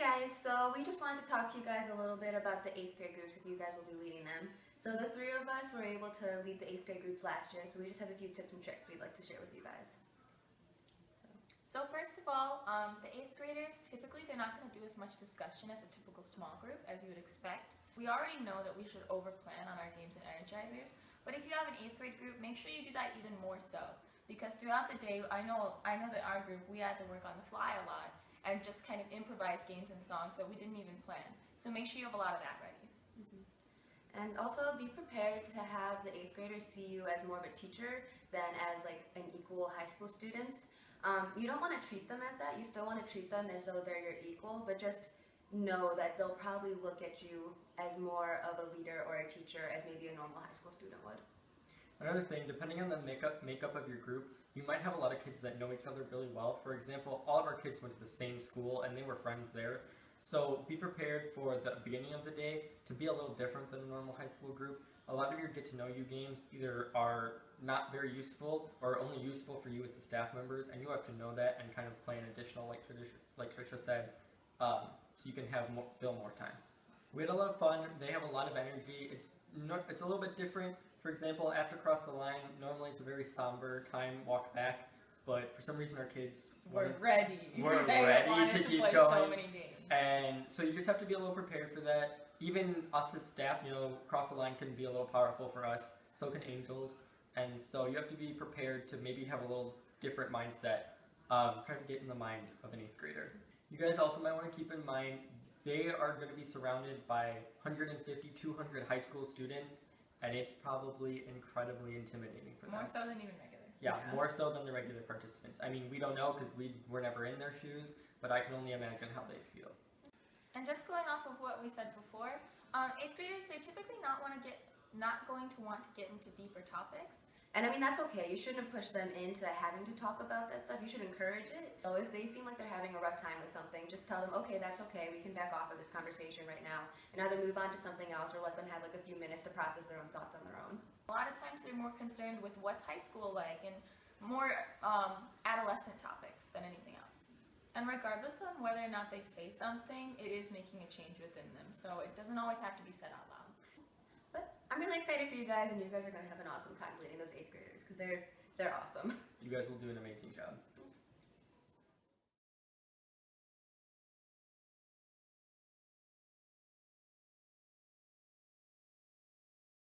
guys, so we just wanted to talk to you guys a little bit about the 8th grade groups if you guys will be leading them. So the three of us were able to lead the 8th grade groups last year, so we just have a few tips and tricks we'd like to share with you guys. So first of all, the 8th graders, typically they're not going to do as much discussion as a typical small group as you would expect. We already know that we should over-plan on our games and energizers, but if you have an 8th grade group, make sure you do that even more so. Because throughout the day, I know that our group, we had to work on the fly a lot and just kind of improvise games and songs that we didn't even plan. So make sure you have a lot of that ready. And also be prepared to have the 8th graders see you as more of a teacher than as like an equal high school student. You don't want to treat them as that. You still want to treat them as though they're your equal, but just know that they'll probably look at you as more of a leader or a teacher as maybe a normal high school student would. Another thing, depending on the makeup of your group, you might have a lot of kids that know each other really well. For example, all of our kids went to the same school and they were friends there. So be prepared for the beginning of the day to be a little different than a normal high school group. A lot of your get-to-know-you games either are not very useful or only useful for you as the staff members, and you have to know that and kind of plan additional, like Trisha said, so you can have fill more time. We had a lot of fun. They have a lot of energy. It's a little bit different. For example, after cross the line, normally it's a very somber time, walk back, but for some reason our kids were ready to keep play going. So many games. And so you just have to be a little prepared for that. Even us as staff, cross the line can be a little powerful for us, so can angels. And so you have to be prepared to maybe have a little different mindset, try to get in the mind of an 8th grader. You guys also might want to keep in mind, they are going to be surrounded by 150, 200 high school students, and it's probably incredibly intimidating for them. More so than even regular. Yeah, more so than the regular participants. I mean, we don't know because we were never in their shoes, but I can only imagine how they feel. And just going off of what we said before, 8th graders, they're typically not going to want to get into deeper topics. And I mean, that's okay. You shouldn't push them into having to talk about that stuff. You should encourage it. So if they seem like they're having a rough time with something, just tell them, okay, that's okay. We can back off of this conversation right now and either move on to something else or let them have like a few minutes to process their own thoughts on their own. A lot of times they're more concerned with what's high school like and more adolescent topics than anything else. And regardless of whether or not they say something, it is making a change within them. So it doesn't always have to be said out loud. But I'm really excited for you guys, and you guys are going to have an awesome time leading those 8th graders because they're awesome. You guys will do an amazing job.